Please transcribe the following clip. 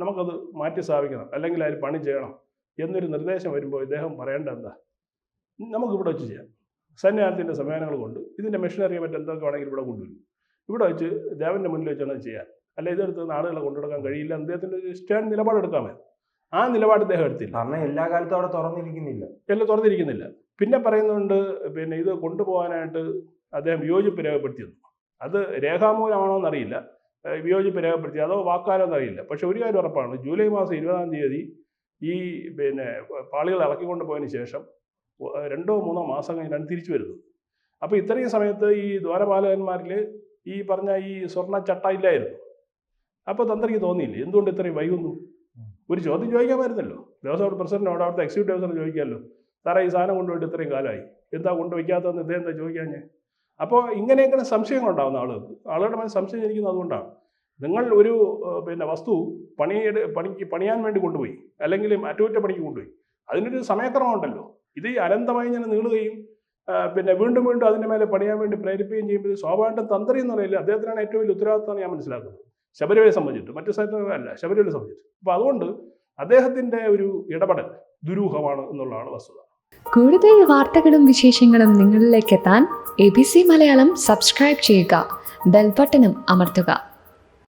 നമുക്കത് മാറ്റി സ്ഥാപിക്കണം, അല്ലെങ്കിൽ അതിൽ പണി ചെയ്യണം എന്നൊരു നിർദ്ദേശം വരുമ്പോൾ ഇദ്ദേഹം പറയേണ്ടത് എന്താ? നമുക്കിവിടെ വെച്ച് ചെയ്യാം. സൈന്യാലയത്തിൻ്റെ സംവിധാനങ്ങൾ കൊണ്ട് ഇതിൻ്റെ മെഷീനറി മറ്റെന്തൊക്കെ വേണമെങ്കിൽ ഇവിടെ കൊണ്ടുവരും. ഇവിടെ വെച്ച് ദേവൻ്റെ മുന്നിൽ വെച്ചാണ് ചെയ്യാൻ. അല്ല ഇതെടുത്ത് നാടുകളെ കൊണ്ടുനടക്കാൻ കഴിയില്ല. അദ്ദേഹത്തിൻ്റെ ഒരു സ്റ്റാൻഡ് നിലപാടെടുക്കാമേ. ആ നിലപാട് ഇദ്ദേഹം എടുത്തില്ല. കാരണം എല്ലാ കാലത്തും അവിടെ തുറന്നിരിക്കുന്നില്ല. എല്ലാം തുറന്നിരിക്കുന്നില്ല. പിന്നെ പറയുന്നുണ്ട് പിന്നെ ഇത് കൊണ്ടുപോകാനായിട്ട് അദ്ദേഹം വിയോജിപ്പ് രേഖപ്പെടുത്തിയെന്നു. അത് രേഖാമൂലമാണോ എന്നറിയില്ല, വിയോജിപ്പ് രേഖപ്പെടുത്തി അതോ വാക്കാലോ എന്നറിയില്ല. പക്ഷെ ഒരു കാര്യം ഉറപ്പാണ്, ജൂലൈ മാസം 20-ാം തീയതി ഈ പിന്നെ പാളികൾ ഇറക്കിക്കൊണ്ട് പോയതിന് ശേഷം 2-3 മാസം കഴിഞ്ഞാണ് തിരിച്ചു വരുന്നത്. അപ്പോൾ ഇത്രയും സമയത്ത് ഈ ദ്വാരപാലകന്മാരിൽ ഈ പറഞ്ഞ ഈ സ്വർണ്ണ ചട്ട ഇല്ലായിരുന്നു. അപ്പോൾ തന്ത്രിക്ക് തോന്നിയില്ലേ എന്തുകൊണ്ട് ഇത്രയും വൈകുന്നു? ഒരു ചോദ്യം ചോദിക്കാമായിരുന്നല്ലോ. ദേവസ്വം പ്രസിഡന്റിനോട് അവിടുത്തെ എക്സിക്യൂട്ടീവ് ഓഫീസറിന് ചോദിക്കാമല്ലോ, സാറേ ഈ സാധനം കൊണ്ടുപോയിട്ട് ഇത്രയും കാലമായി, എന്താ കൊണ്ടുവയ്ക്കാത്തതെന്ന് ഇദ്ദേഹം എന്താ ചോദിക്കാൻ ഞാൻ? അപ്പോൾ ഇങ്ങനെയൊക്കെ സംശയങ്ങളുണ്ടാകുന്ന ആളുകളുടെ മനസ്സിൽ സംശയം ജനിക്കുന്നത് അതുകൊണ്ടാണ്. നിങ്ങൾ ഒരു പിന്നെ വസ്തു പണിയാൻ വേണ്ടി കൊണ്ടുപോയി, അല്ലെങ്കിൽ അറ്റകുറ്റപ്പണിക്ക് കൊണ്ടുപോയി, അതിനൊരു സമയക്രമം ഉണ്ടല്ലോ. ഇത് അനന്തമായി ഇങ്ങനെ നീളുകയും പിന്നെ വീണ്ടും വീണ്ടും അതിൻ്റെ മേലെ പണിയാൻ വേണ്ടി പ്രേരിപ്പിക്കുകയും ചെയ്യുമ്പോൾ സ്വാഭാവികമായിട്ടും തന്ത്രി എന്ന് പറയില്ല, അദ്ദേഹത്തിനാണ് ഏറ്റവും വലിയ ഉത്തരവാദിത്തമാണ് ഞാൻ മനസ്സിലാക്കുന്നത്. ശബരിമലയെ സംബന്ധിച്ചിട്ട്, മറ്റു സ്ഥലത്തല്ല, ശബരിമലയെ സംബന്ധിച്ചിട്ട്. അപ്പോൾ അതുകൊണ്ട് അദ്ദേഹത്തിൻ്റെ ഒരു ഇടപെടൽ ദുരൂഹമാണ് എന്നുള്ളതാണ് വസ്തുത. കൂടുതൽ വാർത്തകളും വിശേഷങ്ങളും നിങ്ങളിലേക്ക് എത്താൻ ABC മലയാളം സബ്സ്ക്രൈബ് ചെയ്യുക, ബെൽബട്ടനും അമർത്തുക.